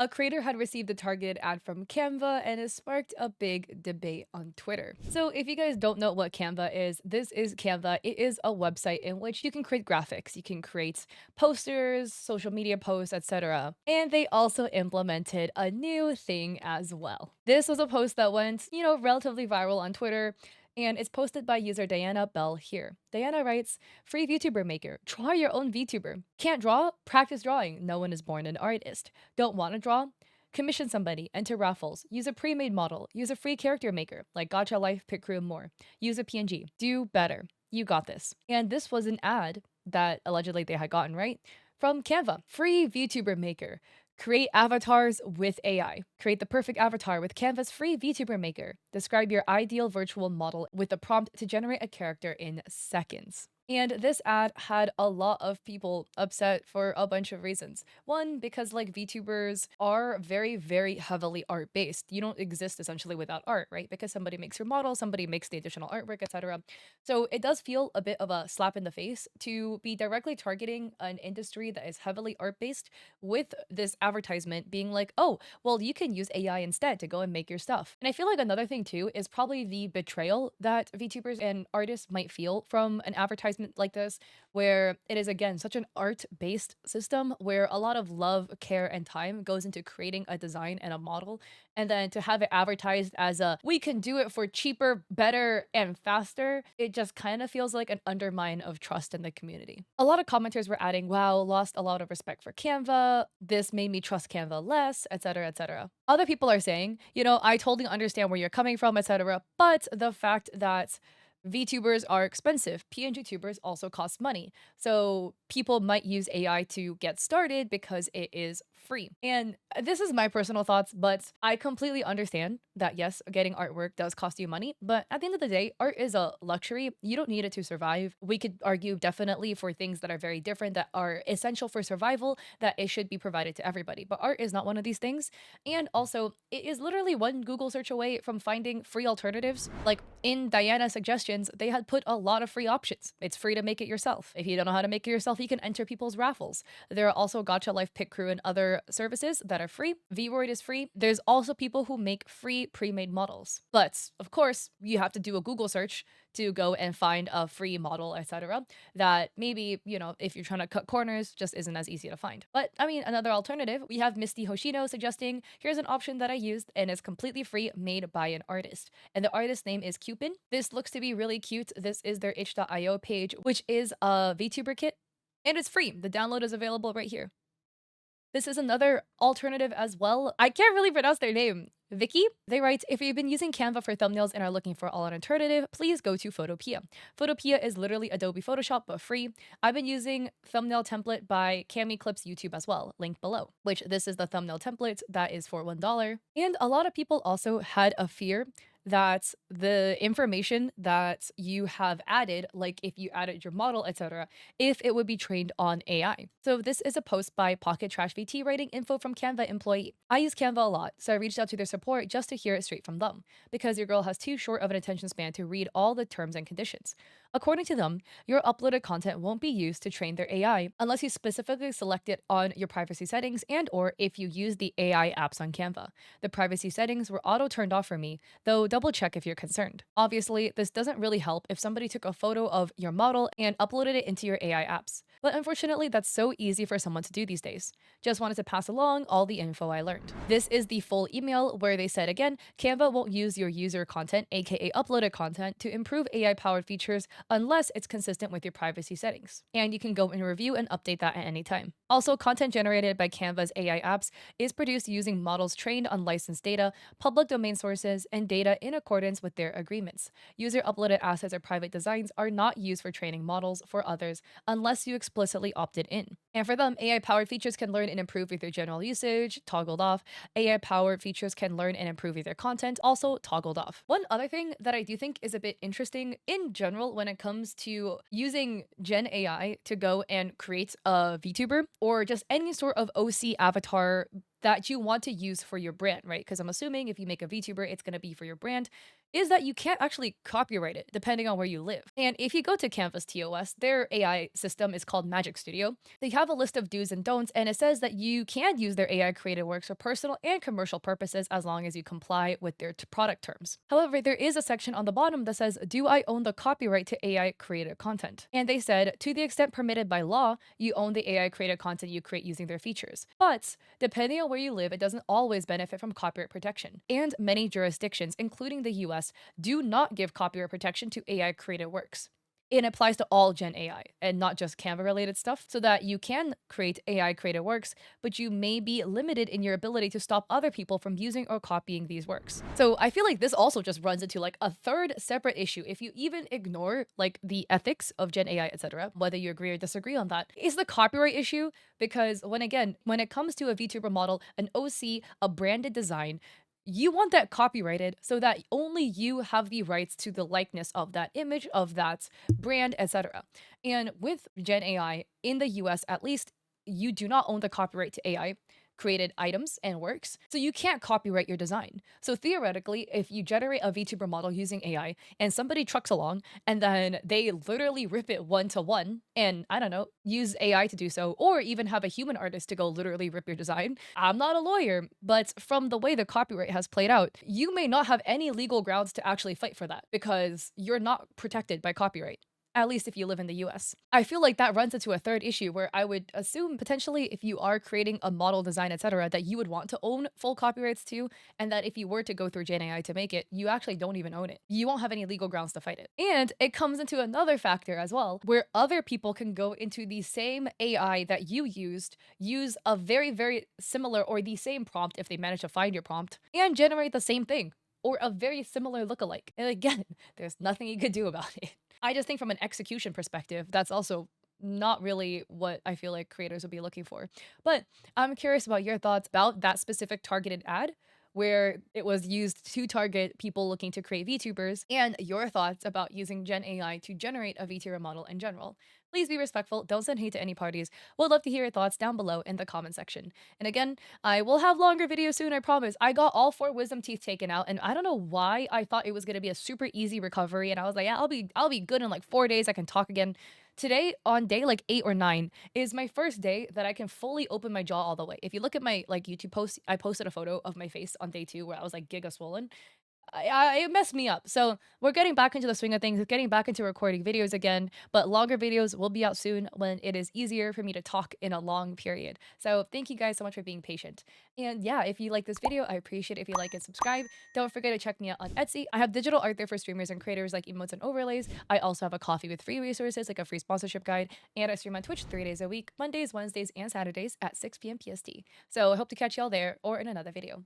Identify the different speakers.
Speaker 1: A creator had received a targeted ad from Canva and it sparked a big debate on Twitter. So, if you guys don't know what Canva is, this is Canva. It is a website in which you can create graphics, you can create posters, social media posts, etc. And they also implemented a new thing as well. This was a post that went, relatively viral on Twitter. And it's posted by user Diana Bell here. Diana writes, free VTuber maker. Try your own VTuber. Can't draw? Practice drawing. No one is born an artist. Don't want to draw? Commission somebody, enter raffles, use a pre-made model, use a free character maker, like Gacha Life, Pit Crew, and more. Use a PNG. Do better. You got this. And this was an ad that allegedly they had gotten, right? From Canva. Free VTuber maker. Create avatars with AI. Create the perfect avatar with Canva's free VTuber maker. Describe your ideal virtual model with a prompt to generate a character in seconds. And this ad had a lot of people upset for a bunch of reasons. One, because like VTubers are very, very heavily art based. You don't exist essentially without art, right? Because somebody makes your model, somebody makes the additional artwork, etc. So it does feel a bit of a slap in the face to be directly targeting an industry that is heavily art based with this advertisement being like, oh, well, you can use AI instead to go and make your stuff. And I feel like another thing too is probably the betrayal that VTubers and artists might feel from an advertisement like this, where it is again such an art based system where a lot of love, care, and time goes into creating a design and a model. And then to have it advertised as a we can do it for cheaper, better, and faster, it just kind of feels like an undermine of trust in the community. A lot of commenters were adding, wow, lost a lot of respect for Canva. This made me trust Canva less, etc., etc. Other people are saying, I totally understand where you're coming from, etc. But the fact that VTubers are expensive. PNG tubers also cost money. So people might use AI to get started because it is free. And this is my personal thoughts, but I completely understand that yes, getting artwork does cost you money, but at the end of the day, art is a luxury. You don't need it to survive. We could argue definitely for things that are very different that are essential for survival that it should be provided to everybody. But art is not one of these things. And also, it is literally one Google search away from finding free alternatives. Like in Diana's suggestions, they had put a lot of free options. It's free to make it yourself. If you don't know how to make it yourself, you can enter people's raffles. There are also Gacha Life, Pit Crew, and other services that are free. VRoid is free. There's also people who make free pre-made models. But of course, you have to do a Google search to go and find a free model, etc. That maybe, if you're trying to cut corners, just isn't as easy to find. But I mean, another alternative, we have Misty Hoshino suggesting, here's an option that I used and is completely free, made by an artist. And the artist's name is Cupin. This looks to be really cute. This is their itch.io page, which is a VTuber kit. And it's free. The download is available right here. This is another alternative as well. I can't really pronounce their name. Vicky, they write, if you've been using Canva for thumbnails and are looking for an alternative, please go to Photopea. Photopea is literally Adobe Photoshop, but free. I've been using thumbnail template by Cami Clips YouTube as well, link below, which this is the thumbnail template that is for $1. And a lot of people also had a fear that the information that you have added, like if you added your model, etc., if it would be trained on AI. So this is a post by Pocket Trash VT writing info from Canva employee. I use Canva a lot, so I reached out to their support just to hear it straight from them, because your girl has too short of an attention span to read all the terms and conditions. According to them, your uploaded content won't be used to train their AI unless you specifically select it on your privacy settings and or if you use the AI apps on Canva. The privacy settings were auto turned off for me, though double check if you're concerned. Obviously, this doesn't really help if somebody took a photo of your model and uploaded it into your AI apps. But unfortunately, that's so easy for someone to do these days. Just wanted to pass along all the info I learned. This is the full email where they said again, Canva won't use your user content, aka uploaded content, to improve AI-powered features unless it's consistent with your privacy settings. And you can go and review and update that at any time. Also, content generated by Canva's AI apps is produced using models trained on licensed data, public domain sources, and data in accordance with their agreements. User uploaded assets or private designs are not used for training models for others unless you explicitly opted in. And for them, AI-powered features can learn and improve with your general usage, toggled off. AI-powered features can learn and improve with their content, also toggled off. One other thing that I do think is a bit interesting in general when it comes to using Gen AI to go and create a VTuber or just any sort of OC avatar that you want to use for your brand, right? Because I'm assuming if you make a VTuber, it's going to be for your brand. is that you can't actually copyright it depending on where you live. And if you go to Canva's TOS, their AI system is called Magic Studio. They have a list of do's and don'ts, and it says that you can use their AI created works for personal and commercial purposes as long as you comply with their product terms. However, there is a section on the bottom that says, do I own the copyright to AI created content? And they said, to the extent permitted by law, you own the AI created content you create using their features. But depending on where you live, it doesn't always benefit from copyright protection. And many jurisdictions, including the US, do not give copyright protection to AI created works. It applies to all Gen AI and not just Canva related stuff, so that you can create AI created works, but you may be limited in your ability to stop other people from using or copying these works. So I feel like this also just runs into like a third separate issue. If you even ignore like the ethics of Gen AI, etc., whether you agree or disagree on that, is the copyright issue. Because when it comes to a VTuber model, an OC, a branded design, you want that copyrighted so that only you have the rights to the likeness of that image, of that brand, etc. And with Gen AI in the US at least, you do not own the copyright to AI created items and works, so you can't copyright your design. So theoretically, if you generate a VTuber model using AI and somebody trucks along and then they literally rip it one to one and I don't know, use AI to do so, or even have a human artist to go literally rip your design. I'm not a lawyer, but from the way the copyright has played out, you may not have any legal grounds to actually fight for that because you're not protected by copyright. At least if you live in the US. I feel like that runs into a third issue where I would assume potentially if you are creating a model design, etc., that you would want to own full copyrights too, and that if you were to go through Gen AI to make it, you actually don't even own it. You won't have any legal grounds to fight it. And it comes into another factor as well, where other people can go into the same AI that you used, use a very, very similar or the same prompt if they manage to find your prompt, and generate the same thing or a very similar lookalike. And again, there's nothing you could do about it. I just think from an execution perspective, that's also not really what I feel like creators would be looking for. But I'm curious about your thoughts about that specific targeted ad where it was used to target people looking to create VTubers and your thoughts about using Gen AI to generate a VTuber model in general. Please be respectful, don't send hate to any parties. Would love to hear your thoughts down below in the comment section. And again, I will have longer videos soon, I promise. I got all 4 wisdom teeth taken out, and I don't know why I thought it was gonna be a super easy recovery, and I was like, yeah, I'll be good in like 4 days, I can talk again. Today, on day like 8 or 9, is my first day that I can fully open my jaw all the way. If you look at my like YouTube post, I posted a photo of my face on day 2 where I was like giga swollen. It messed me up. So we're getting back into the swing of things, getting back into recording videos again, but longer videos will be out soon when it is easier for me to talk in a long period. So thank you guys so much for being patient. And yeah, if you like this video, I appreciate it if you like and subscribe. Don't forget to check me out on Etsy. I have digital art there for streamers and creators like emotes and overlays. I also have a coffee with free resources like a free sponsorship guide, and I stream on Twitch 3 days a week, Mondays, Wednesdays, and Saturdays at 6 p.m. PST. So I hope to catch y'all there or in another video.